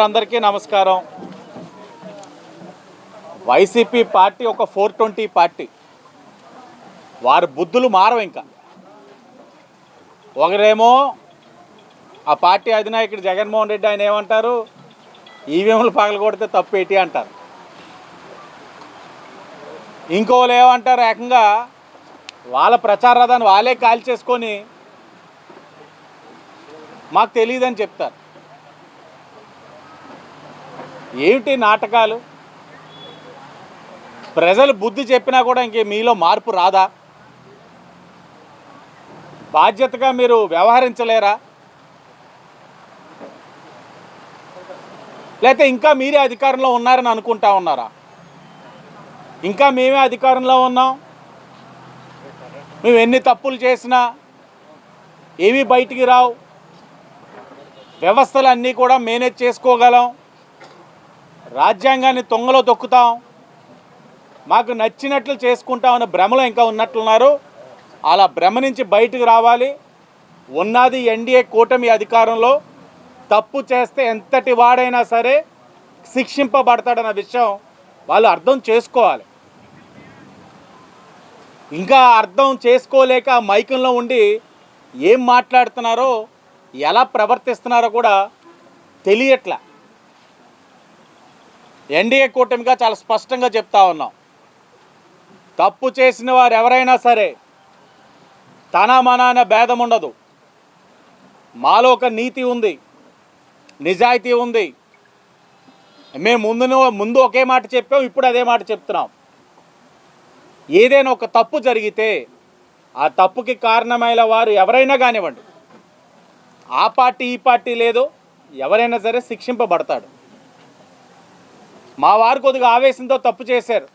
మిత్రులందరికీ నమస్కారం. YCP party ఒక 420 పార్టీ. వారి బుద్ధులు మారవు. ఇంకా ఒకరేమో ఆ పార్టీ అధినాయకుడు జగన్మోహన్ రెడ్డి ఆయన ఏమంటారు, ఈవీఎంలు పగలగొడితే తప్పేటి అంటారు. ఇంకోళ్ళు ఏమంటారు, ఏకంగా వాళ్ళ ప్రచార రథాన్ని వాళ్ళే కాల్ చేసుకొని మాకు తెలియదని చెప్తారు. ఏమిటి నాటకాలు? ప్రజలు బుద్ధి చెప్పినా కూడా ఇంకే మీలో మార్పు రాదా? బాధ్యతగా మీరు వ్యవహరించలేరా? లేకపోతే ఇంకా మీరే అధికారంలో ఉన్నారని అనుకుంటా ఉన్నారా? ఇంకా మేమే అధికారంలో ఉన్నాం, మేము ఎన్ని తప్పులు చేసినా ఏవి బయటికి రావు, వ్యవస్థలన్నీ కూడా మేనేజ్ చేసుకోగలం, రాజ్యాంగాన్ని తొంగలో తొక్కుతాం, మాకు నచ్చినట్లు చేసుకుంటామన్న భ్రమలో ఇంకా ఉన్నట్లున్నారు. అలా భ్రమ నుంచి బయటకు రావాలి. ఉన్నది ఎన్డీఏ కూటమి అధికారంలో. తప్పు చేస్తే ఎంతటి వాడైనా సరే శిక్షింపబడతాడన్న విషయం వాళ్ళు అర్థం చేసుకోవాలి. ఇంకా అర్థం చేసుకోలేక మైకంలో ఉండి ఏం మాట్లాడుతున్నారో, ఎలా ప్రవర్తిస్తున్నారో కూడా తెలియట్లా. ఎన్డీఏ కూటమిగా చాలా స్పష్టంగా చెప్తా ఉన్నాం, తప్పు చేసిన వారు ఎవరైనా సరే తన మనాన భేదం ఉండదు. మాలో ఒక నీతి ఉంది, నిజాయితీ ఉంది. మేము ముందు ఒకే మాట చెప్పాం, ఇప్పుడు అదే మాట చెప్తున్నాం. ఏదైనా ఒక తప్పు జరిగితే ఆ తప్పుకి కారణమైన వారు ఎవరైనా కానివ్వండి, ఆ పార్టీ ఈ పార్టీ లేదు, ఎవరైనా సరే శిక్షింపబడతాడు. మా వారు కొద్దిగా ఆవేశంతో తప్పు చేశారు,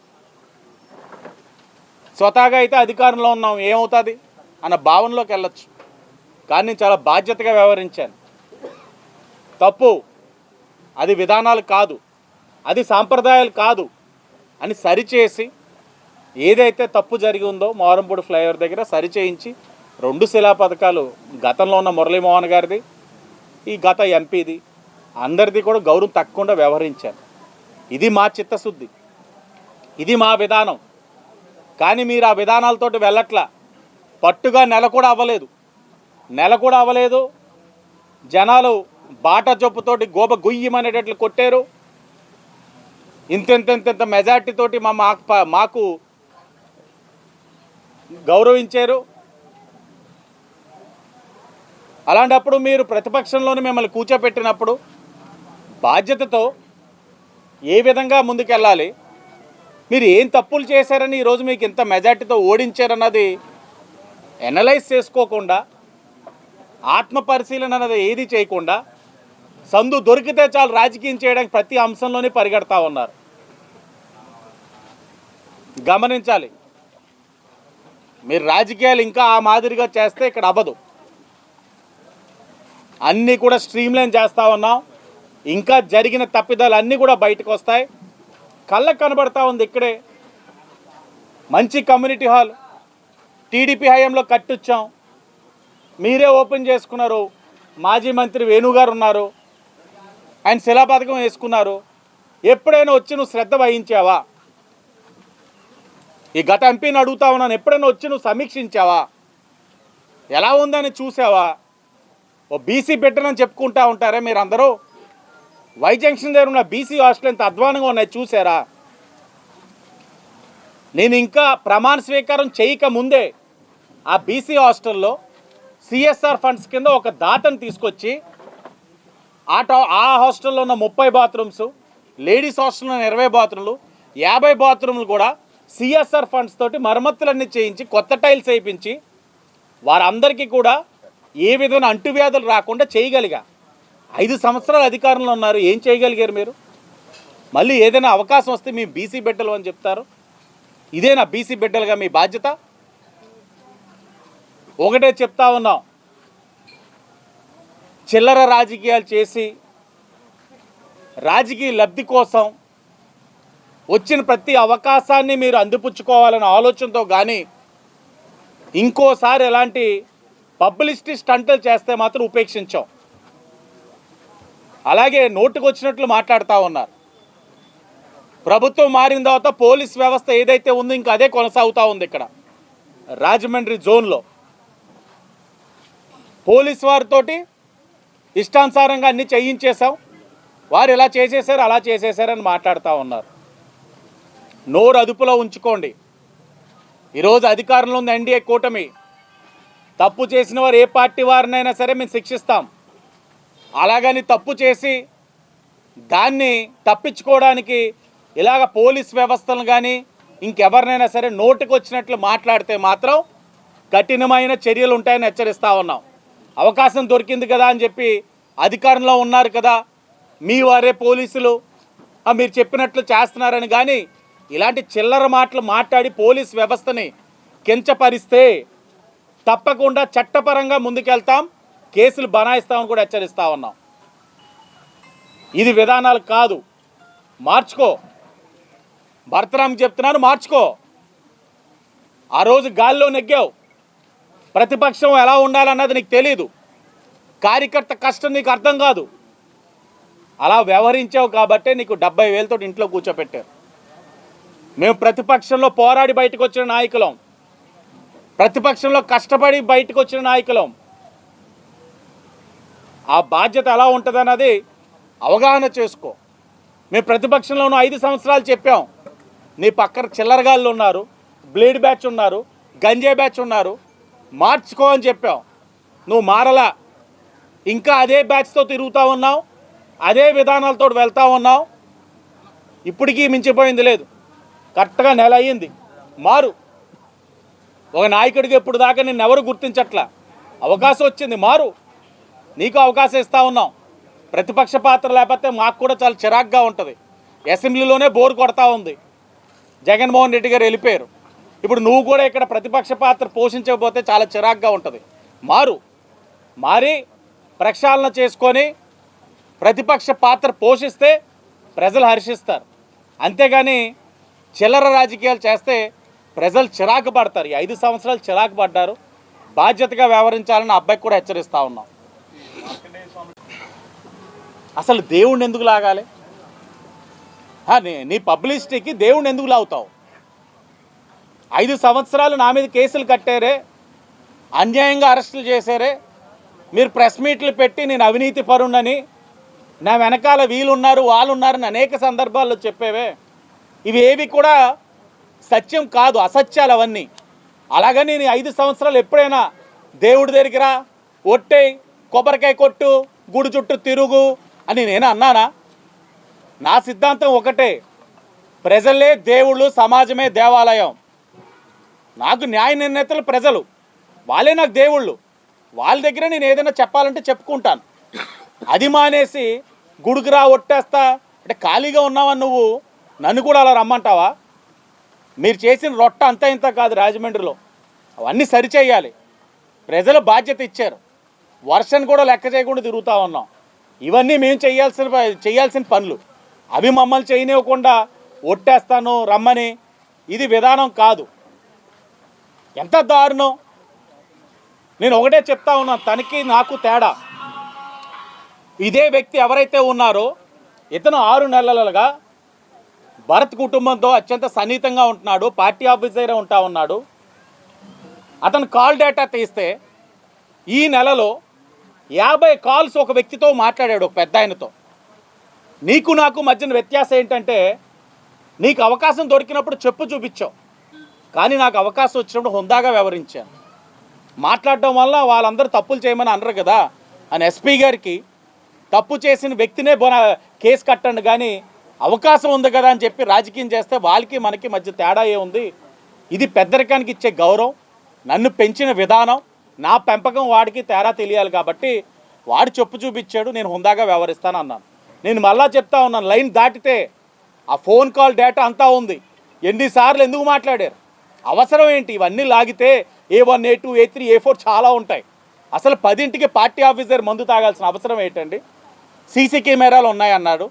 స్వతహాగా అయితే అధికారంలో ఉన్నాం, ఏమవుతుంది అన్న భావనలోకి వెళ్ళొచ్చు. కానీ నేను చాలా బాధ్యతగా వ్యవహరించాను. తప్పు అది విధానాలు కాదు, అది సాంప్రదాయాలు కాదు అని సరిచేసి, ఏదైతే తప్పు జరిగి ఉందో మోరంపూడి ఫ్లైఓవర్ దగ్గర సరిచేయించి 2 శిలా పథకాలు, గతంలో ఉన్న మురళీమోహన్ గారిది, ఈ గత ఎంపీది, అందరిది కూడా గౌరవం తక్కకుండా వ్యవహరించాను. ఇది మా చిత్తశుద్ధి, ఇది మా విధానం. కానీ మీరు ఆ విధానాలతోటి వెళ్ళట్లా. పట్టుగా నెల కూడా అవ్వలేదు. జనాలు బాట చొప్పుతోటి గోబ గుయ్యమనేటట్లు కొట్టారు. ఇంత మెజార్టీతోటి మాకు గౌరవించారు. అలాంటప్పుడు మీరు ప్రతిపక్షంలోనే మిమ్మల్ని కూర్చోపెట్టినప్పుడు బాధ్యతతో ఏ విధంగా ముందుకెళ్ళాలి? మీరు ఏం తప్పులు చేశారని ఈరోజు మీకు ఇంత మెజార్టీతో ఓడించారన్నది ఎనలైజ్ చేసుకోకుండా, ఆత్మపరిశీలన అన్నది ఏది చేయకుండా, సందు దొరికితే చాలు రాజకీయం చేయడానికి ప్రతి అంశంలోనే పరిగెడతా ఉన్నారు. గమనించాలి, మీరు రాజకీయాలు ఇంకా ఆ మాదిరిగా చేస్తే ఇక్కడ అవ్వదు. అన్నీ కూడా స్ట్రీమ్లైన్ చేస్తూ ఉన్నాం. ఇంకా జరిగిన తప్పిదాలు అన్నీ కూడా బయటకు వస్తాయి. కళ్ళకు కనబడతా ఉంది. ఇక్కడే మంచి కమ్యూనిటీ హాల్ టీడీపీ హయాంలో కట్టించాం, మీరే ఓపెన్ చేసుకున్నారు. మాజీ మంత్రి వేణుగారు ఉన్నారు, ఆయన శిలాపథకం వేసుకున్నారు. ఎప్పుడైనా వచ్చి నువ్వు శ్రద్ధ వహించావా? ఈ గత ఎంపీని అడుగుతా ఉన్నాను, ఎప్పుడైనా వచ్చి నువ్వు సమీక్షించావా? ఎలా ఉందని చూసావా? ఓ బీసీ బిడ్డనని చెప్పుకుంటా ఉంటారే మీరందరూ. వై జంక్షన్ దగ్గర ఉన్న బీసీ హాస్టల్ ఎంత అధ్వానంగా ఉన్నాయి చూసారా? నేను ఇంకా ప్రమాణ స్వీకారం చేయక ముందే ఆ బీసీ హాస్టల్లో సిఎస్ఆర్ ఫండ్స్ కింద ఒక దాతను తీసుకొచ్చి ఆ హాస్టల్లో ఉన్న 30 బాత్రూమ్స్, లేడీస్ హాస్టల్లో ఉన్న 20 బాత్రూమ్లు, 50 బాత్రూమ్లు కూడా సిఎస్ఆర్ ఫండ్స్ తోటి మరమ్మతులన్నీ చేయించి, కొత్త టైల్స్ వేయించి, వారందరికీ కూడా ఏ విధమైన అంటువ్యాధులు రాకుండా చేయగలిగా. 5 సంవత్సరాలు అధికారంలో ఉన్నారు, ఏం చేయగలిగారు మీరు? మళ్ళీ ఏదైనా అవకాశం వస్తే మీ బీసీ బిడ్డలు అని చెప్తారు. ఇదేనా బీసీ బిడ్డలుగా మీ బాధ్యత? ఒకటే చెప్తా ఉన్నాం, చిల్లర రాజకీయాలు చేసి రాజకీయ లబ్ధి కోసం వచ్చిన ప్రతి అవకాశాన్ని మీరు అందిపుచ్చుకోవాలనే ఆలోచనతో కానీ ఇంకోసారి ఎలాంటి పబ్లిసిటీ స్టంట్లు చేస్తే మాత్రం ఉపేక్షించాం. అలాగే నోటుకు వచ్చినట్లు మాట్లాడుతూ ఉన్నారు. ప్రభుత్వం మారిన తర్వాత పోలీస్ వ్యవస్థ ఏదైతే ఉందో ఇంకా అదే కొనసాగుతూ ఉంది. ఇక్కడ రాజమండ్రి జోన్లో పోలీస్ వారితోటి ఇష్టానుసారంగా అన్నీ చేయించేశాం, వారు ఇలా చేసేశారు అలా చేసేశారని మాట్లాడుతూ ఉన్నారు. నోరు అదుపులో ఉంచుకోండి. ఈరోజు అధికారంలో ఉంది ఎన్డీఏ కూటమి. తప్పు చేసిన వారు ఏ పార్టీ వారినైనా సరే మేము శిక్షిస్తాం. అలాగని తప్పు చేసి దాన్ని తప్పించుకోవడానికి ఇలాగ పోలీస్ వ్యవస్థలను కానీ ఇంకెవరినైనా సరే నోటుకు వచ్చినట్లు మాట్లాడితే మాత్రం కఠినమైన చర్యలు ఉంటాయని హెచ్చరిస్తూ ఉన్నాం. అవకాశం దొరికింది కదా అని చెప్పి అధికారంలో ఉన్నారు కదా మీ వారే పోలీసులు మీరు చెప్పినట్లు చేస్తున్నారని కానీ ఇలాంటి చిల్లర మాటలు మాట్లాడి పోలీస్ వ్యవస్థని కించపరిస్తే తప్పకుండా చట్టపరంగా ముందుకెళ్తాం, కేసులు బనాయిస్తామని కూడా హెచ్చరిస్తూ ఉన్నాం. ఇది విధానాలు కాదు, మార్చుకో. భరతరామ్ చెప్తున్నాను, మార్చుకో. ఆ రోజు గాల్లో నెగ్గావు. ప్రతిపక్షం ఎలా ఉండాలన్నది నీకు తెలీదు. కార్యకర్త కష్టం నీకు అర్థం కాదు. అలా వ్యవహరించావు కాబట్టే నీకు 70,000తో ఇంట్లో కూర్చోపెట్టారు. మేము ప్రతిపక్షంలో పోరాడి బయటకు వచ్చిన నాయకులం, ప్రతిపక్షంలో కష్టపడి బయటకు వచ్చిన నాయకులం. ఆ బాధ్యత ఎలా ఉంటుంది అన్నది అవగాహన చేసుకో. మేము ప్రతిపక్షంలోనూ 5 సంవత్సరాలు చెప్పాం. నీ పక్కన చిల్లరగాళ్ళు ఉన్నారు, బ్లేడ్ బ్యాచ్ ఉన్నారు, గంజే బ్యాచ్ ఉన్నారు, మార్చుకో అని చెప్పాం. నువ్వు మారలా, ఇంకా అదే బ్యాచ్తో తిరుగుతూ ఉన్నావు, అదే విధానాలతో వెళ్తూ ఉన్నావు. ఇప్పటికీ మించిపోయింది లేదు. కరెక్ట్గా నెల అయ్యింది. మారు. ఒక నాయకుడికి ఇప్పుడు దాకా నిన్ను ఎవరు గుర్తించట్లా. అవకాశం వచ్చింది, మారు. నీకు అవకాశం ఇస్తూ ఉన్నాం. ప్రతిపక్ష పాత్ర లేకపోతే మాకు కూడా చాలా చిరాగ్గా ఉంటుంది. అసెంబ్లీలోనే బోర్ కొడతా ఉంది. జగన్మోహన్ రెడ్డి గారు వెళ్ళిపోయారు. ఇప్పుడు నువ్వు కూడా ఇక్కడ ప్రతిపక్ష పాత్ర పోషించకపోతే చాలా చిరాగ్గా ఉంటుంది. మారి ప్రక్షాళన చేసుకొని ప్రతిపక్ష పాత్ర పోషిస్తే ప్రజలు హర్షిస్తారు. అంతేగాని చిల్లర రాజకీయాలు చేస్తే ప్రజలు చిరాకు పడతారు. ఈ 5 సంవత్సరాలు చిరాకు పడ్డారు. బాధ్యతగా వ్యవహరించాలని అబ్బాయికి కూడా హెచ్చరిస్తూ ఉన్నాం. అసలు దేవుణ్ణి ఎందుకు లాగాలి? నీ పబ్లిసిటీకి దేవుణ్ణి ఎందుకు లాగుతావు? 5 సంవత్సరాలు నా మీద కేసులు కట్టారే, అన్యాయంగా అరెస్టులు చేశారే, మీరు ప్రెస్ మీట్లు పెట్టి నేను అవినీతి పరుణ్ణని, నా వెనకాల వీళ్ళున్నారు వాళ్ళున్నారని అనేక సందర్భాల్లో చెప్పేవే. ఇవి ఏవి కూడా సత్యం కాదు, అసత్యాలు అవన్నీ. అలాగని నేను 5 సంవత్సరాలు ఎప్పుడైనా దేవుడి దగ్గరికి రా, ఒట్టేయి, కొబ్బరికాయ కొట్టు, గుడి చుట్టూ తిరుగు అని నేను అన్నానా? నా సిద్ధాంతం ఒకటే, ప్రజలే దేవుళ్ళు, సమాజమే దేవాలయం. నాకు న్యాయ నిర్ణేతలు ప్రజలు, వాళ్ళే నాకు దేవుళ్ళు. వాళ్ళ దగ్గర నేను ఏదైనా చెప్పాలంటే చెప్పుకుంటాను. అది మానేసి గుడికి రా ఒట్టేస్తా అంటే ఖాళీగా ఉన్నావని నువ్వు నన్ను కూడా అలా రమ్మంటావా? మీరు చేసిన రొట్ట అంతా ఇంత కాదు రాజమండ్రిలో. అవన్నీ సరిచేయాలి. ప్రజలు బాధ్యత ఇచ్చారు. వర్షం కూడా లెక్క చేయకుండా తిరుగుతూ ఉన్నాం. ఇవన్నీ మేము చేయాల్సిన పనులు. అవి మమ్మల్ని చేయనివ్వకుండా ఒట్టేస్తాను రమ్మని, ఇది విధానం కాదు. ఎంత దారుణం. నేను ఒకటే చెప్తా ఉన్నాను, తనకి నాకు తేడా. ఇదే వ్యక్తి ఎవరైతే ఉన్నారో ఇతను 6 నెలలుగా భరత్ కుటుంబంతో అత్యంత సన్నిహితంగా ఉంటున్నాడు, పార్టీ ఆఫీసర్ ఉంటా ఉన్నాడు. అతను కాల్ డేటా తీస్తే ఈ నెలలో 50 కాల్స్ ఒక వ్యక్తితో మాట్లాడాడు, ఒక పెద్ద ఆయనతో. నీకు నాకు మధ్యన వ్యత్యాసం ఏంటంటే, నీకు అవకాశం దొరికినప్పుడు చెప్పు చూపించావు, కానీ నాకు అవకాశం వచ్చినప్పుడు హుందాగా వ్యవహరించాను. మాట్లాడడం వల్ల వాళ్ళందరూ తప్పులు చేయమని అనరు కదా అని ఎస్పీ గారికి తప్పు చేసిన వ్యక్తినే కేసు కట్టండి, కానీ అవకాశం ఉంది కదా అని చెప్పి రాజకీయం చేస్తే వాళ్ళకి మనకి మధ్య తేడా ఏముంది? ఇది పెద్దరికానికి ఇచ్చే గౌరవం. నన్ను పెంచిన విధానం, నా పెంపకం వాడికి తేడా తెలియాలి కాబట్టి వాడు చెప్పు చూపించాడు, నేను హుందాగా వ్యవహరిస్తాను అన్నాను. నేను మళ్ళా చెప్తా ఉన్నాను, లైన్ దాటితే ఆ ఫోన్ కాల్ డేటా అంతా ఉంది. ఎన్నిసార్లు ఎందుకు మాట్లాడారు, అవసరం ఏంటి? ఇవన్నీ లాగితే A1, A2, A3, A4 చాలా ఉంటాయి. అసలు 10ంటికి పార్టీ ఆఫీసర్ మందు తాగాల్సిన అవసరం ఏంటండి? సీసీ కెమెరాలు ఉన్నాయన్నాడు,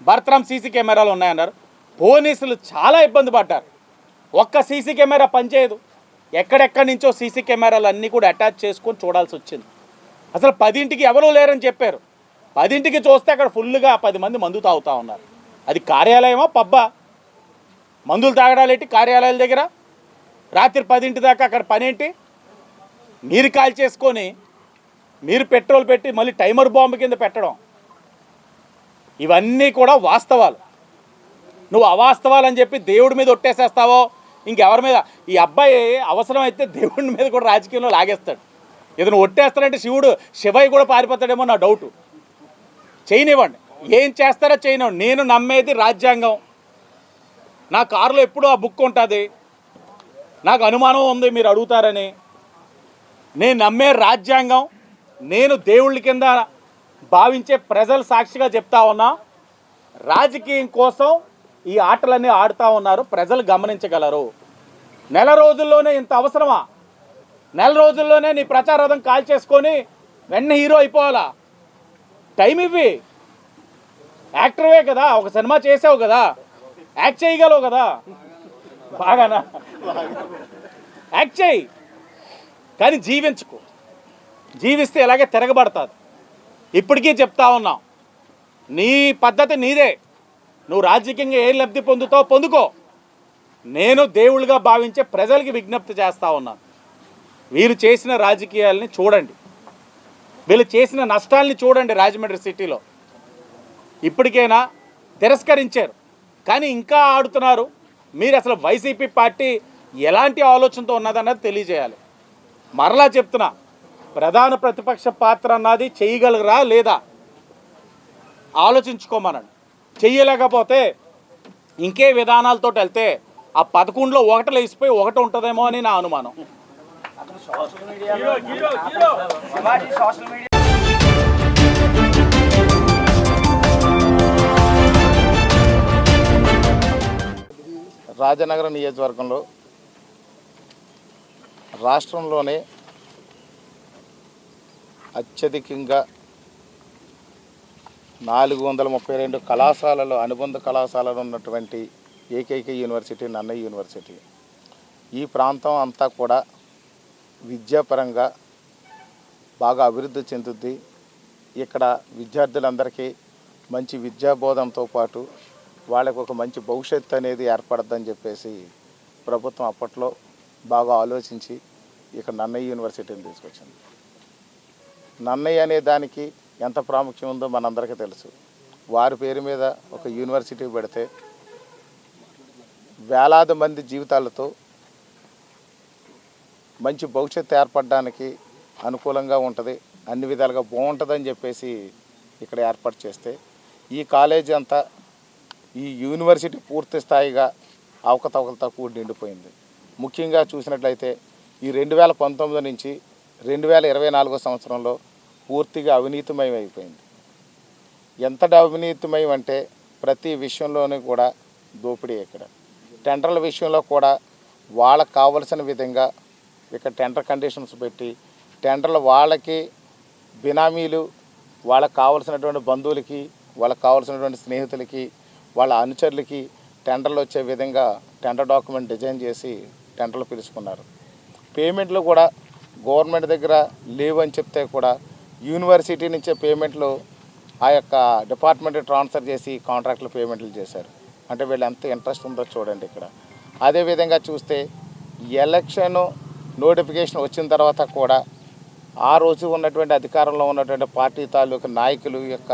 భరతరామ్ సీసీ కెమెరాలు ఉన్నాయన్నారు. పోలీసులు చాలా ఇబ్బంది పడ్డారు. ఒక్క సీసీ కెమెరా పనిచేయదు. ఎక్కడెక్కడి నుంచో సీసీ కెమెరాలు అన్నీ కూడా అటాచ్ చేసుకొని చూడాల్సి వచ్చింది. అసలు 10ంటికి ఎవరూ లేరని చెప్పారు. 10ంటికి చూస్తే అక్కడ ఫుల్గా 10 మంది మందు తాగుతూ ఉన్నారు. అది కార్యాలయమా పబ్బా? మందులు తాగడాలేంటి కార్యాలయాల దగ్గర? రాత్రి 10ంటి దాకా అక్కడ పనేంటి? మీరు కాల్ చేసుకొని మీరు పెట్రోల్ పెట్టి మళ్ళీ టైమర్ బాంబు కింద పెట్టడం, ఇవన్నీ కూడా వాస్తవాలు. నువ్వు అవాస్తవాలని చెప్పి దేవుడి మీద ఒట్టేసేస్తావో ఇంకెవరి మీద? ఈ అబ్బాయి అవసరమైతే దేవుడి మీద కూడా రాజకీయంలో లాగేస్తాడు. ఏదైనా ఒట్టేస్తాడంటే శివయ్య కూడా పారిపోతాడేమో నా డౌటు. చేయనివ్వండి, ఏం చేస్తారో చేయనివ్వండి. నేను నమ్మేది రాజ్యాంగం. నా కారులో ఎప్పుడూ ఆ బుక్ ఉంటుంది. నాకు అనుమానం ఉంది మీరు అడుగుతారని. నేను నమ్మే రాజ్యాంగం, నేను దేవుళ్ళ కింద భావించే ప్రజలు సాక్షిగా చెప్తా ఉన్నా. రాజకీయం కోసం ఈ ఆటలన్నీ ఆడుతూ ఉన్నారు, ప్రజలు గమనించగలరు. నెల రోజుల్లోనే ఇంత అవసరమా? నెల రోజుల్లోనే నీ ప్రచారం కాల్ చేసుకొని వెంటనే హీరో అయిపోవాలా? టైం ఇవ్వి. యాక్టర్వే కదా, ఒక సినిమా చేసావు కదా, యాక్ట్ చేయగలవు కదా, బాగానా యాక్ట్ చేయి. కానీ జీవించుకో. జీవిస్తే ఇలాగే తిరగబడుతుంది. ఇప్పటికీ చెప్తా ఉన్నాం, నీ పద్ధతి నీదే. నువ్వు రాజకీయంగా ఏం లబ్ధి పొందుతావు పొందుకో. నేను దేవుళ్ళుగా భావించే ప్రజలకి విజ్ఞప్తి చేస్తూ ఉన్నాను. వీరు చేసిన రాజకీయాలని చూడండి, వీళ్ళు చేసిన నష్టాలని చూడండి. రాజమండ్రి సిటీలో ఇప్పటికైనా తిరస్కరించారు, కానీ ఇంకా ఆడుతున్నారు. మీరు అసలు వైసీపీ పార్టీ ఎలాంటి ఆలోచనతో ఉన్నదన్నది తెలియజేయాలి. మరలా చెప్తున్నా, ప్రధాన ప్రతిపక్ష పాత్ర అన్నది చేయగలరా లేదా ఆలోచించుకోమనండి. చెయ్యలేకపోతే ఇంకే విధానాలతో వెళ్తే ఆ 11లో 1 లేచిపోయి 1 ఉంటుందేమో అని నా అనుమానం. రాజనగరం నియోజకవర్గంలో రాష్ట్రంలోనే అత్యధికంగా 432 కళాశాలలు, అనుబంధ కళాశాలలు ఉన్నటువంటి ఏకైక యూనివర్సిటీ నన్నయ్య యూనివర్సిటీ. ఈ ప్రాంతం అంతా కూడా విద్యాపరంగా బాగా అభివృద్ధి చెందుద్ది. ఇక్కడ విద్యార్థులందరికీ మంచి విద్యాబోధనతో పాటు వాళ్ళకు ఒక మంచి భవిష్యత్తు అనేది ఏర్పడద్దని చెప్పేసి ప్రభుత్వం అప్పట్లో బాగా ఆలోచించి ఇక్కడ నన్నయ్య యూనివర్సిటీని తీసుకొచ్చింది. నన్నయ్య అనే దానికి ఎంత ప్రాముఖ్యం ఉందో మనందరికీ తెలుసు. వారి పేరు మీద ఒక యూనివర్సిటీ పెడితే వేలాది మంది జీవితాలతో మంచి భవిష్యత్తు ఏర్పడడానికి అనుకూలంగా ఉంటుంది, అన్ని విధాలుగా బాగుంటుందని చెప్పేసి ఇక్కడ ఏర్పాటు చేస్తే ఈ కాలేజీ అంతా, ఈ యూనివర్సిటీ పూర్తి స్థాయిగా అవకతవకలతో కూడి నిండిపోయింది. ముఖ్యంగా చూసినట్లయితే ఈ 2019 నుంచి 2024 సంవత్సరంలో పూర్తిగా అవినీతిమయం అయిపోయింది. ఎంతటి అవినీతిమయం అంటే ప్రతి విషయంలోనూ కూడా దోపిడీ. ఇక్కడ టెండర్ల విషయంలో కూడా వాళ్ళకు కావలసిన విధంగా ఇక్కడ టెండర్ కండిషన్స్ పెట్టి టెండర్లు వాళ్ళకి బినామీలు, వాళ్ళకు కావలసినటువంటి బంధువులకి, వాళ్ళకు కావలసినటువంటి స్నేహితులకి, వాళ్ళ అనుచరులకి టెండర్లు వచ్చే విధంగా టెండర్ డాక్యుమెంట్ డిజైన్ చేసి టెండర్లు పిలుచుకున్నారు. పేమెంట్లు కూడా గవర్నమెంట్ దగ్గర లేవని చెప్తే కూడా యూనివర్సిటీ నుంచే పేమెంట్లు ఆ యొక్క డిపార్ట్మెంట్ ట్రాన్స్ఫర్ చేసి కాంట్రాక్టులు పేమెంట్లు చేశారు. అంటే వీళ్ళు ఎంత ఇంట్రెస్ట్ ఉందో చూడండి ఇక్కడ. అదేవిధంగా చూస్తే ఎలక్షన్ నోటిఫికేషన్ వచ్చిన తర్వాత కూడా ఆ రోజు ఉన్నటువంటి అధికారంలో ఉన్నటువంటి పార్టీ తాలూకు నాయకులు యొక్క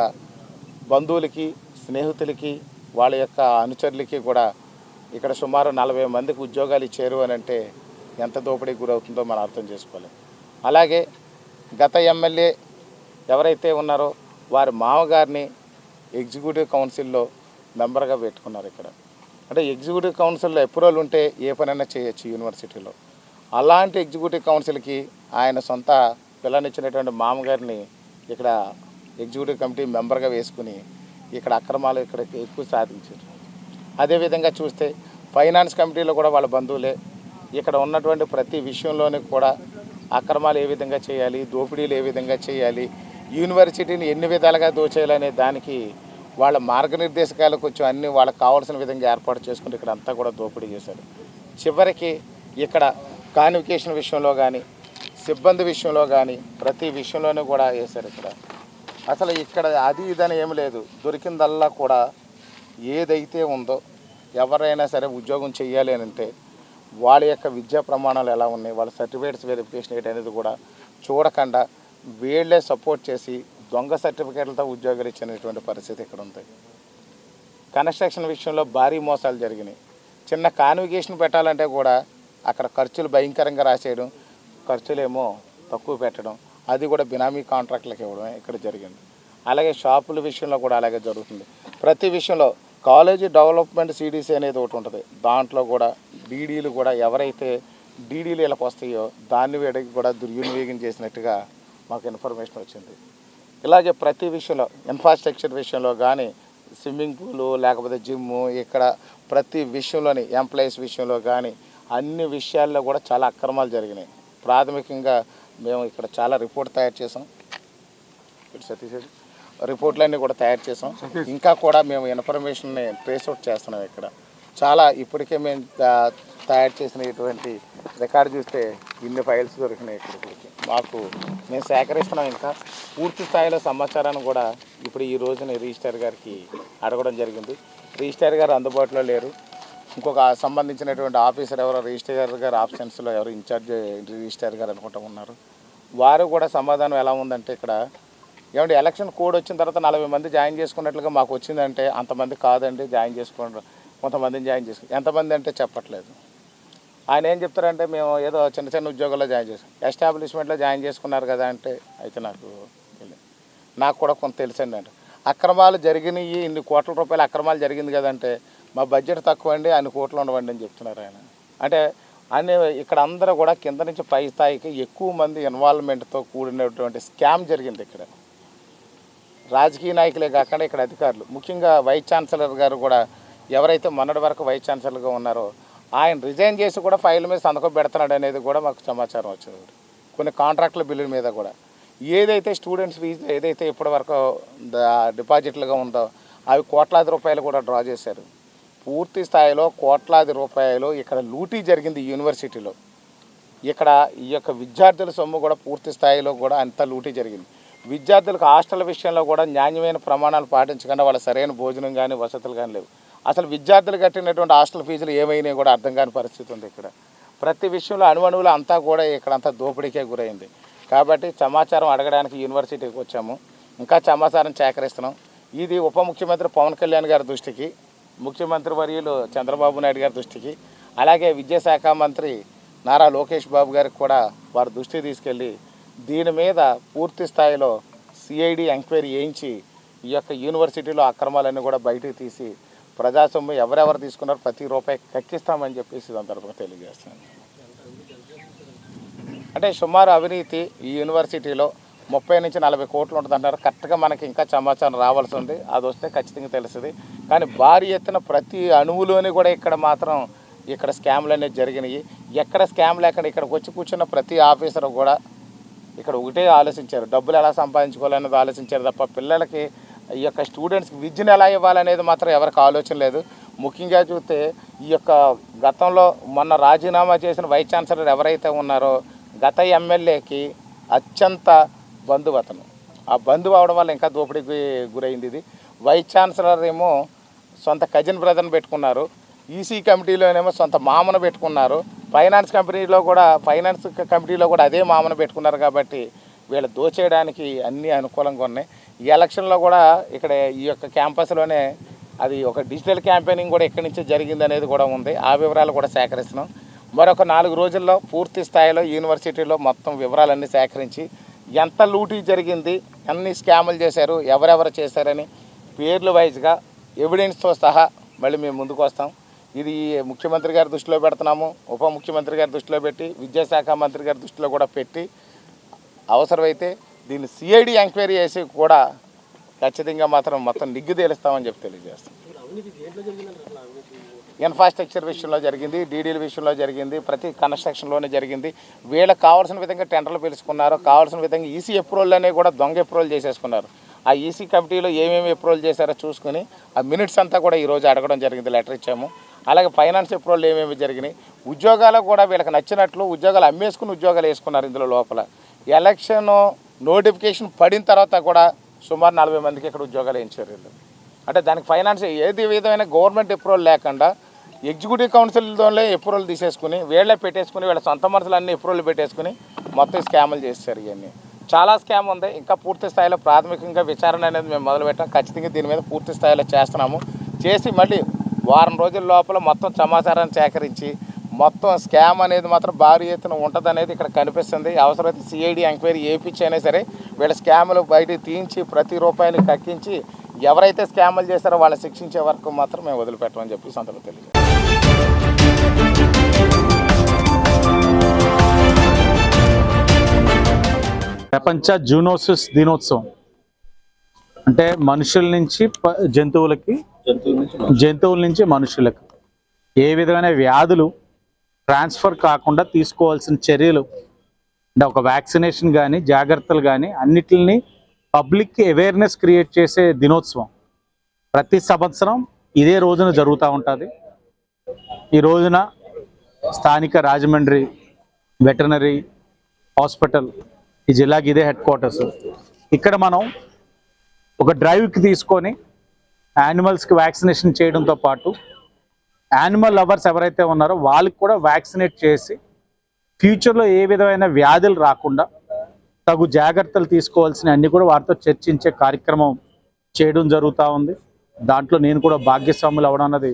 బంధువులకి, స్నేహితులకి, వాళ్ళ యొక్క అనుచరులకి కూడా ఇక్కడ సుమారు 40 మందికి ఉద్యోగాలు ఇచ్చారు అని అంటే ఎంత దోపిడీకి గురవుతుందో మనం అర్థం చేసుకోవాలి. అలాగే గత ఎమ్మెల్యే ఎవరైతే ఉన్నారో వారి మామగారిని ఎగ్జిక్యూటివ్ కౌన్సిల్లో మెంబర్గా పెట్టుకున్నారు ఇక్కడ. అంటే ఎగ్జిక్యూటివ్ కౌన్సిల్లో అప్రూవల్ ఉంటే ఏ పనైనా చేయొచ్చు యూనివర్సిటీలో. అలాంటి ఎగ్జిక్యూటివ్ కౌన్సిల్కి ఆయన సొంత పిల్లనిచ్చినటువంటి మామగారిని ఇక్కడ ఎగ్జిక్యూటివ్ కమిటీ మెంబర్గా వేసుకుని ఇక్కడ అక్రమాలు ఇక్కడ ఎక్కువ సాధించారు. అదేవిధంగా చూస్తే ఫైనాన్స్ కమిటీలో కూడా వాళ్ళ బంధువులే. ఇక్కడ ఉన్నటువంటి ప్రతి విషయంలోనూ కూడా అక్రమాలు ఏ విధంగా చేయాలి, దోపిడీలు ఏ విధంగా చేయాలి, యూనివర్సిటీని ఎన్ని విధాలుగా దోచేయాలనే దానికి వాళ్ళ మార్గనిర్దేశకాలకు వచ్చి అన్నీ వాళ్ళకి కావాల్సిన విధంగా ఏర్పాటు చేసుకుని ఇక్కడ అంతా కూడా దోపిడీ చేశారు. చివరికి ఇక్కడ కాన్వికేషన్ విషయంలో కానీ, సిబ్బంది విషయంలో కానీ ప్రతి విషయంలోనూ కూడా వేశారు. ఇక్కడ అసలు ఇక్కడ అది ఇదని ఏమి లేదు. దొరికిందల్లా కూడా ఏదైతే ఉందో ఎవరైనా సరే ఉద్యోగం చేయాలి అని అంటే వాళ్ళ యొక్క విద్యా ప్రమాణాలు ఎలా ఉన్నాయి, వాళ్ళ సర్టిఫికేట్స్ వెరిఫికేషన్ ఏంటి అనేది కూడా చూడకుండా వీళ్ళే సపోర్ట్ చేసి దొంగ సర్టిఫికేట్లతో ఉద్యోగాలు ఇచ్చినటువంటి పరిస్థితి ఇక్కడ ఉంది. కన్స్ట్రక్షన్ విషయంలో భారీ మోసాలు జరిగినాయి. చిన్న కాన్వికేషన్ పెట్టాలంటే కూడా అక్కడ ఖర్చులు భయంకరంగా రాసేయడం, ఖర్చులేమో తక్కువ పెట్టడం, అది కూడా బినామీ కాంట్రాక్ట్లకు ఇవ్వడమే ఇక్కడ జరిగింది. అలాగే షాపుల విషయంలో కూడా అలాగే జరుగుతుంది. ప్రతి విషయంలో కాలేజీ డెవలప్మెంట్ సిడిసి అనేది ఒకటి ఉంటుంది. దాంట్లో కూడా డీడీలు కూడా ఎవరైతే డీడీలు వీళ్ళకి వస్తాయో దాన్ని వీడికి కూడా దుర్వినియోగం చేసినట్టుగా మాకు ఇన్ఫర్మేషన్ వచ్చింది. ఇలాగే ప్రతి విషయంలో ఇన్ఫ్రాస్ట్రక్చర్ విషయంలో కానీ, స్విమ్మింగ్ పూలు లేకపోతే జిమ్ము, ఇక్కడ ప్రతి విషయంలోని ఎంప్లాయీస్ విషయంలో కానీ అన్ని విషయాల్లో కూడా చాలా అక్రమాలు జరిగినాయి. ప్రాథమికంగా మేము ఇక్కడ చాలా రిపోర్ట్ తయారు చేసాం. రిపోర్ట్లన్నీ కూడా తయారు చేసాం. ఇంకా కూడా మేము ఇన్ఫర్మేషన్ని ట్రేస్అవుట్ చేస్తున్నాం. ఇక్కడ చాలా ఇప్పటికే మేము తయారు చేసినటువంటి రికార్డు చూస్తే ఇన్ని ఫైల్స్ దొరికినాయి. ఇక్కడికి మాకు మేము సేకరిస్తున్నాం. ఇంకా పూర్తి స్థాయిలో సమాచారాన్ని కూడా ఇప్పుడు ఈ రోజున రిజిస్ట్రార్ గారికి అడగడం జరిగింది. రిజిస్ట్రార్ గారు అందుబాటులో లేరు. ఇంకొక సంబంధించినటువంటి ఆఫీసర్ ఎవరో రిజిస్ట్రార్ గారు ఆప్షన్స్లో ఎవరు ఇన్ఛార్జ్ రిజిస్ట్రార్ గారు అనుకుంటూ ఉన్నారు. వారు కూడా సమాధానం ఎలా ఉందంటే ఇక్కడ ఏమంటే ఎలక్షన్ కోడ్ వచ్చిన తర్వాత 40 మంది జాయిన్ చేసుకున్నట్లుగా మాకు వచ్చిందంటే అంతమంది కాదండి, జాయిన్ చేసుకోండి, కొంతమందిని జాయిన్ చేసుకుని ఎంతమంది అంటే చెప్పట్లేదు. ఆయన ఏం చెప్తారంటే మేము ఏదో చిన్న చిన్న ఉద్యోగాల్లో జాయిన్ చేసాం, ఎస్టాబ్లిష్మెంట్లో జాయిన్ చేసుకున్నారు కదా అంటే అయితే నాకు కూడా కొంత తెలుసండి అంటే అక్రమాలు జరిగినాయి, ఇన్ని కోట్ల రూపాయల అక్రమాలు జరిగింది కదంటే మా బడ్జెట్ తక్కువ అండి, అన్ని కోట్లు ఉండవండి అని చెప్తున్నారు ఆయన. అంటే అన్ని ఇక్కడ అందరూ కూడా కింద నుంచి పై స్థాయికి ఎక్కువ మంది ఇన్వాల్వ్మెంట్తో కూడినటువంటి స్కామ్ జరిగింది. ఇక్కడ రాజకీయ నాయకులే కాకుండా ఇక్కడ అధికారులు, ముఖ్యంగా వైస్ ఛాన్సలర్ గారు కూడా ఎవరైతే మొన్నటి వరకు వైస్ ఛాన్సలర్గా ఉన్నారో ఆయన రిజైన్ చేసి కూడా ఫైల్ మీద సంతకం పెడుతున్నాడు అనేది కూడా మాకు సమాచారం వచ్చింది. కొన్ని కాంట్రాక్టుల బిల్లుల మీద కూడా ఏదైతే స్టూడెంట్స్ ఫీజు ఏదైతే ఇప్పటివరకు డిపాజిట్లుగా ఉందో అవి కోట్లాది రూపాయలు కూడా డ్రా చేశారు. పూర్తి స్థాయిలో కోట్లాది రూపాయలు ఇక్కడ లూటీ జరిగింది యూనివర్సిటీలో. ఇక్కడ ఈ యొక్క విద్యార్థుల సొమ్ము కూడా పూర్తి స్థాయిలో కూడా అంత లూటీ జరిగింది. విద్యార్థులకు హాస్టల్ విషయంలో కూడా నాణ్యమైన ప్రమాణాలు పాటించకుండా వాళ్ళ సరైన భోజనం కానీ వసతులు కానీ లేవు. అసలు విద్యార్థులు కట్టినటువంటి హాస్టల్ ఫీజులు ఏమైనా కూడా అర్థం కాని పరిస్థితి ఉంది. ఇక్కడ ప్రతి విషయంలో అణువణువులు అంతా కూడా ఇక్కడంతా దోపిడీకే గురైంది. కాబట్టి సమాచారం అడగడానికి యూనివర్సిటీకి వచ్చాము. ఇంకా సమాచారం సేకరిస్తున్నాం. ఇది ఉప ముఖ్యమంత్రి పవన్ కళ్యాణ్ గారి దృష్టికి, ముఖ్యమంత్రి వర్యులు చంద్రబాబు నాయుడు గారి దృష్టికి, అలాగే విద్యాశాఖ మంత్రి నారా లోకేష్ బాబు గారికి కూడా వారి దృష్టికి తీసుకెళ్ళి దీని మీద పూర్తి స్థాయిలో సిఐడి ఎంక్వైరీ చేయించి ఈ యొక్క యూనివర్సిటీలో అక్రమాలన్నీ కూడా బయటకు తీసి ప్రజాసొమ్ము ఎవరెవరు తీసుకున్నారో ప్రతి రూపాయి కక్కిస్తామని చెప్పేసి సందర్భంగా తెలియజేస్తున్నాను. అంటే సుమారు అవినీతి ఈ యూనివర్సిటీలో 30 నుంచి 40 కోట్లు ఉంటుందంటారు. కరెక్ట్గా మనకి ఇంకా సమాచారం రావాల్సి ఉంది. అది వస్తే ఖచ్చితంగా తెలుస్తుంది. కానీ భారీ ఎత్తున ప్రతి అణువులోని కూడా ఇక్కడ మాత్రం ఇక్కడ స్కామ్లు అనేది జరిగినాయి. ఎక్కడ స్కామ్ లేకుండా ఇక్కడికి వచ్చి కూర్చున్న ప్రతి ఆఫీసర్ కూడా ఇక్కడ ఒకటే ఆలోచించారు, డబ్బులు ఎలా సంపాదించుకోవాలనేది ఆలోచించారు తప్ప పిల్లలకి ఈ యొక్క స్టూడెంట్స్కి విద్యను ఎలా ఇవ్వాలనేది మాత్రం ఎవరికి ఆలోచన లేదు. ముఖ్యంగా చూస్తే ఈ యొక్క గతంలో మొన్న రాజీనామా చేసిన వైస్ ఛాన్సలర్ ఎవరైతే ఉన్నారో గత ఎమ్మెల్యేకి అత్యంత బంధువు అతను. ఆ బంధువు అవడం వల్ల ఇంకా దోపిడీకి గురైంది. ఇది వైస్ ఛాన్సలర్ ఏమో సొంత కజిన్ బ్రదర్ని పెట్టుకున్నారు, ఈసీ కమిటీలోనేమో సొంత మామను పెట్టుకున్నారు, ఫైనాన్స్ కమిటీలో కూడా అదే మామను పెట్టుకున్నారు. కాబట్టి వీళ్ళు దోచేయడానికి అన్నీ అనుకూలంగా ఉన్నాయి. ఈ ఎలక్షన్లో కూడా ఇక్కడ ఈ యొక్క క్యాంపస్లోనే అది ఒక డిజిటల్ క్యాంపెయినింగ్ కూడా ఇక్కడి నుంచి జరిగింది అనేది కూడా ఉంది. ఆ వివరాలు కూడా సేకరిస్తున్నాం. మరొక 4 రోజుల్లో పూర్తి స్థాయిలో యూనివర్సిటీలో మొత్తం వివరాలన్నీ సేకరించి ఎంత లూటీ జరిగింది, అన్ని స్కాములు చేశారు, ఎవరెవరు చేశారని పేర్లు వైజ్గా ఎవిడెన్స్తో సహా మళ్ళీ మేము ముందుకు వస్తాం. ఇది ముఖ్యమంత్రి గారి దృష్టిలో పెడుతున్నాము, ఉప ముఖ్యమంత్రి గారి దృష్టిలో పెట్టి, విద్యాశాఖ మంత్రి గారి దృష్టిలో కూడా పెట్టి అవసరమైతే దీన్ని సిఐడి ఎంక్వైరీ చేసి కూడా ఖచ్చితంగా మాత్రం మొత్తం నిగ్గు తేలుస్తామని చెప్పి తెలియజేస్తాం. ఇన్ఫ్రాస్ట్రక్చర్ విషయంలో జరిగింది, డీడీల విషయంలో జరిగింది, ప్రతి కన్స్ట్రక్షన్లోనే జరిగింది. వీళ్ళకి కావాల్సిన విధంగా టెండర్లు పిలుచుకున్నారు, కావాల్సిన విధంగా ఈసీ అప్రూవల్ అనేవి కూడా దొంగ అప్రూవల్ చేసేసుకున్నారు. ఆ ఈసీ కమిటీలో ఏమేమి అప్రూవల్ చేశారో చూసుకుని ఆ మినిట్స్ అంతా కూడా ఈరోజు అడగడం జరిగింది, లెటర్ ఇచ్చాము. అలాగే ఫైనాన్స్ అప్రూవల్ ఏమేమి జరిగినాయి, ఉద్యోగాలు కూడా వీళ్ళకి నచ్చినట్లు ఉద్యోగాలు అమ్మేసుకుని ఉద్యోగాలు వేసుకున్నారు. ఇందులో లోపల ఎలక్షన్ నోటిఫికేషన్ పడిన తర్వాత కూడా సుమారు 40 మందికి ఇక్కడ ఉద్యోగాలు ఇచ్చారు వీళ్ళు. అంటే దానికి ఫైనాన్స్ ఏది విధమైన గవర్నమెంట్ అప్రూవల్ లేకుండా ఎగ్జిక్యూటివ్ కౌన్సిల్లోనే అప్రూవల్ తీసేసుకుని వీళ్ళే పెట్టేసుకుని వీళ్ళ సొంత మనుషులన్నీ అప్రూవల్ పెట్టేసుకుని మొత్తం స్కాములు చేస్తారు. ఇవన్నీ చాలా స్కామ్ ఉంది. ఇంకా పూర్తి స్థాయిలో ప్రాథమికంగా విచారణ అనేది మేము మొదలుపెట్టాం. ఖచ్చితంగా దీని మీద పూర్తి స్థాయిలో చేస్తున్నాము. చేసి మళ్ళీ వారం రోజుల లోపల మొత్తం సమాచారాన్ని సేకరించి మొత్తం స్కామ్ అనేది మాత్రం భారీ ఎత్తున ఉంటుంది అనేది ఇక్కడ కనిపిస్తుంది. అవసరమైతే సిఐడి ఎంక్వైరీ చేయించి అయినా సరే వీళ్ళ స్కాములు బయటికి తీయించి ప్రతి రూపాయిని కక్కించి ఎవరైతే స్కాములు చేస్తారో వాళ్ళని శిక్షించే వరకు మాత్రం మేము వదిలిపెట్టమని చెప్పి సందర్భంగా తెలియజేస్తాం. ప్రపంచ జూనోసిస్ దినోత్సవం అంటే మనుషుల నుంచి జంతువులకి, జంతువుల నుంచి మనుషులకు ఏ విధమైన వ్యాధులు ట్రాన్స్ఫర్ కాకుండా తీసుకోవాల్సిన చర్యలు అంటే ఒక వ్యాక్సినేషన్ కానీ జాగ్రత్తలు కానీ అన్నిటిని పబ్లిక్కి అవేర్నెస్ క్రియేట్ చేసే దినోత్సవం ప్రతి సంవత్సరం ఇదే రోజున జరుగుతూ ఉంటుంది. ఈ రోజున స్థానిక రాజమండ్రి వెటర్నరీ హాస్పిటల్, ఈ జిల్లాకి ఇదే హెడ్ క్వార్టర్స్, ఇక్కడ మనం ఒక డ్రైవ్కి తీసుకొని యానిమల్స్కి వ్యాక్సినేషన్ చేయడంతో పాటు యానిమల్ లవర్స్ ఎవరైతే ఉన్నారో వాళ్ళకి కూడా వ్యాక్సినేట్ చేసి ఫ్యూచర్లో ఏ విధమైన వ్యాధులు రాకుండా తగు జాగ్రత్తలు తీసుకోవాల్సిన అన్ని కూడా వారితో చర్చించే కార్యక్రమం చేయడం జరుగుతూ ఉంది. దాంట్లో నేను కూడా భాగ్యస్వాములు అవ్వడం అన్నది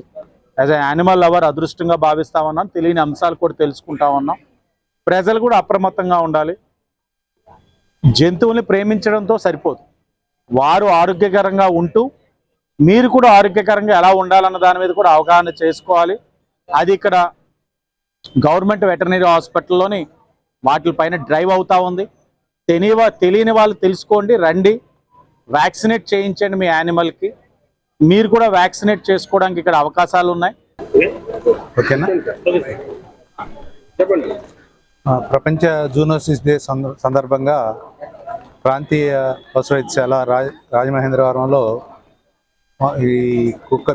యాజ్ ఎ యానిమల్ లవర్ అదృష్టంగా భావిస్తా ఉన్నాను. తెలియని అంశాలు కూడా తెలుసుకుంటా ఉన్నాం. ప్రజలు కూడా అప్రమత్తంగా ఉండాలి. జంతువుల్ని ప్రేమించడంతో సరిపోదు, వారు ఆరోగ్యకరంగా ఉంటూ మీరు కూడా ఆరోగ్యకరంగా ఎలా ఉండాలన్న దాని మీద కూడా అవగాహన చేసుకోవాలి. అది ఇక్కడ గవర్నమెంట్ వెటర్నరీ హాస్పిటల్లోని వాటిపైన డ్రైవ్ అవుతూ ఉంది. తెలియని వాళ్ళు తెలుసుకోండి, రండి, వ్యాక్సినేట్ చేయించండి మీ యానిమల్కి. మీరు కూడా వ్యాక్సినేట్ చేసుకోవడానికి ఇక్కడ అవకాశాలు ఉన్నాయి. ఓకేనా? ప్రపంచ జూనోసిస్ డే సందర్భంగా ప్రాంతీయ పశు వైద్యశాల రాజమహేంద్రవరంలో ఈ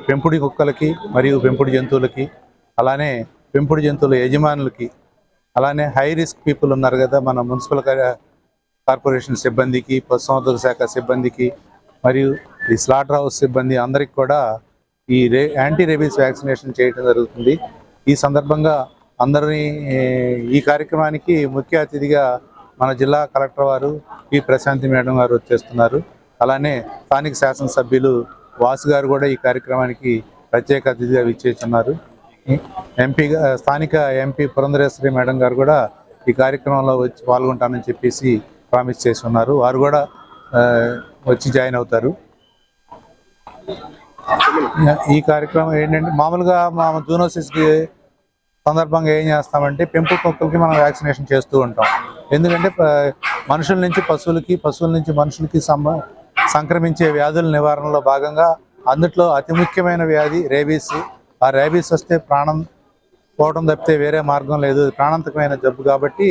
పెంపుడు కుక్కలకి మరియు పెంపుడు జంతువులకి, అలానే పెంపుడు జంతువుల యజమానులకి, అలానే హై రిస్క్ పీపుల్ ఉన్నారు కదా, మన మున్సిపల్ కార్పొరేషన్ సిబ్బందికి, పశుసంవర్ధక శాఖ సిబ్బందికి మరియు ఈ స్లాటర్ హౌస్ సిబ్బంది అందరికి కూడా ఈ యాంటీ రేబీస్ వ్యాక్సినేషన్ చేయడం జరుగుతుంది. ఈ సందర్భంగా అందరినీ ఈ కార్యక్రమానికి ముఖ్య అతిథిగా మన జిల్లా కలెక్టర్ వారు పి ప్రశాంతి మేడం గారు వచ్చేస్తున్నారు. అలానే స్థానిక శాసనసభ్యులు వాసు గారు కూడా ఈ కార్యక్రమానికి ప్రత్యేక అతిథిగా విచ్చేస్తున్నారు. స్థానిక ఎంపీ పురంధరేశ్వరి మేడం గారు కూడా ఈ కార్యక్రమంలో వచ్చి పాల్గొంటానని చెప్పేసి ప్రామిస్ చేసి ఉన్నారు. వారు కూడా వచ్చి జాయిన్ అవుతారు. ఈ కార్యక్రమం ఏంటంటే మామూలుగా మా జూనోసిస్కి సందర్భంగా ఏం చేస్తామంటే పెంపుడు కుక్కలకి మనం వ్యాక్సినేషన్ చేస్తూ ఉంటాం. ఎందుకంటే మనుషుల నుంచి పశువులకి, పశువుల నుంచి మనుషులకి సంక్రమించే వ్యాధుల నివారణలో భాగంగా అందులో అతి ముఖ్యమైన వ్యాధి రేబీస్. ఆ రేబీస్ వస్తే ప్రాణం పోవడం తప్పితే వేరే మార్గం లేదు, ప్రాణాంతకమైన జబ్బు. కాబట్టి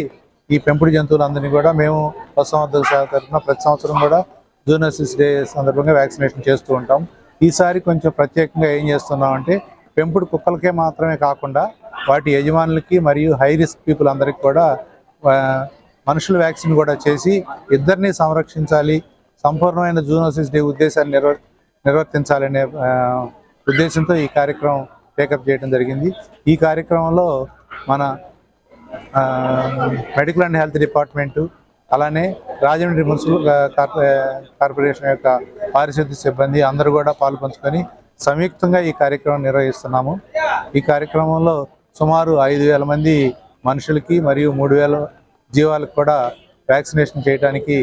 ఈ పెంపుడు జంతువులందరినీ కూడా మేము పశుసంవర్ధక శాఖ తరఫున ప్రతి సంవత్సరం కూడా జూనోసిస్ డే సందర్భంగా వ్యాక్సినేషన్ చేస్తూ ఉంటాం. ఈసారి కొంచెం ప్రత్యేకంగా ఏం చేస్తున్నామంటే పెంపుడు కుక్కలకే మాత్రమే కాకుండా వాటి యజమానులకి మరియు హై రిస్క్ పీపుల్ అందరికీ కూడా మనుషుల వ్యాక్సిన్ కూడా చేసి ఇద్దరిని సంరక్షించాలి, సంపూర్ణమైన జూనోసిస్ డే ఉద్దేశాన్ని నిర్వర్తించాలనే ఉద్దేశంతో ఈ కార్యక్రమం టేకప్ చేయడం జరిగింది. ఈ కార్యక్రమంలో మన మెడికల్ అండ్ హెల్త్ డిపార్ట్మెంటు, అలానే రాజమండ్రి మున్సిపల్ కార్పొరేషన్ యొక్క పారిశుద్ధ్య సిబ్బంది అందరూ కూడా పాల్పంచుకొని సంయుక్తంగా ఈ కార్యక్రమం నిర్వహిస్తున్నాము. ఈ కార్యక్రమంలో సుమారు 5,000 మంది మనుషులకి మరియు 3,000 జీవాలకు కూడా వ్యాక్సినేషన్ చేయడానికి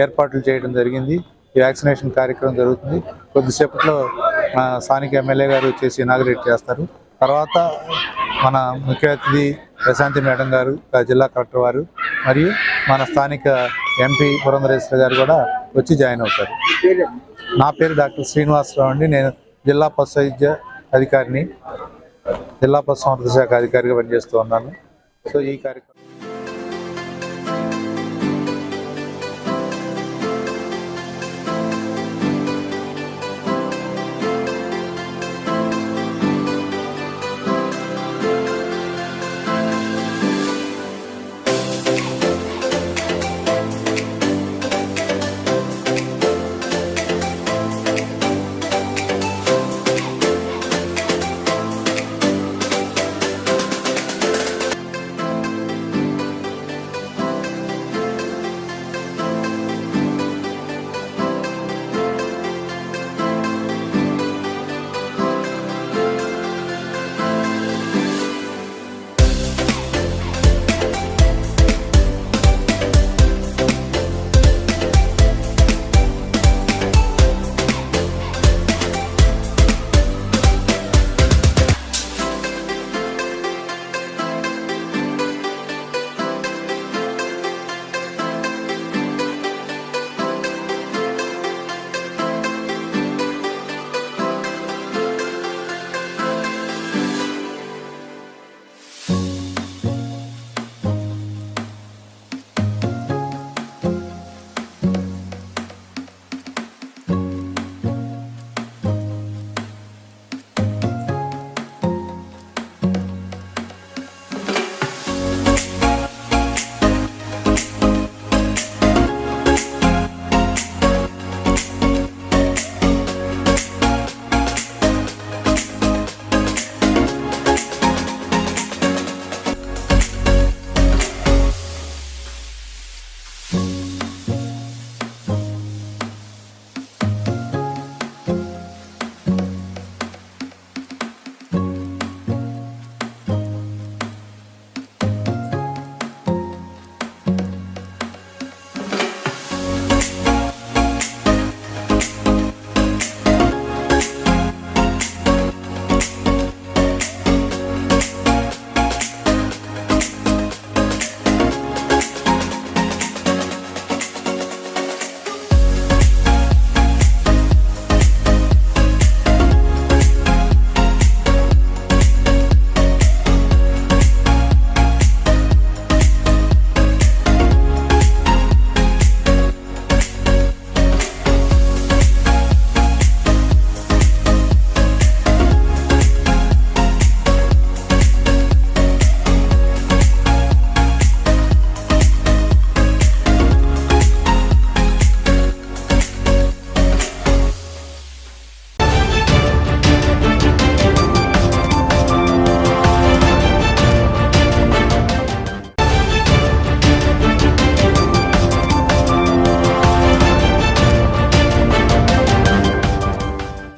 ఏర్పాట్లు చేయడం జరిగింది. ఈ వ్యాక్సినేషన్ కార్యక్రమం జరుగుతుంది. కొద్దిసేపట్లో స్థానిక ఎమ్మెల్యే గారు వచ్చేసి ఇనాగరేట్ చేస్తారు. తర్వాత మన ముఖ్య అతిథి ప్రశాంతి మేడం గారు, జిల్లా కలెక్టర్ వారు మరియు మన స్థానిక ఎంపీ పురంధరేశ్వరి గారు కూడా వచ్చి జాయిన్ అవుతారు. నా పేరు డాక్టర్ శ్రీనివాసరావు అండి. నేను జిల్లా పశు వైద్య అధికారిని, జిల్లా పశుసంవర్ధక శాఖ అధికారిగా పనిచేస్తూ ఉన్నాను. సో ఈ కార్యక్రమం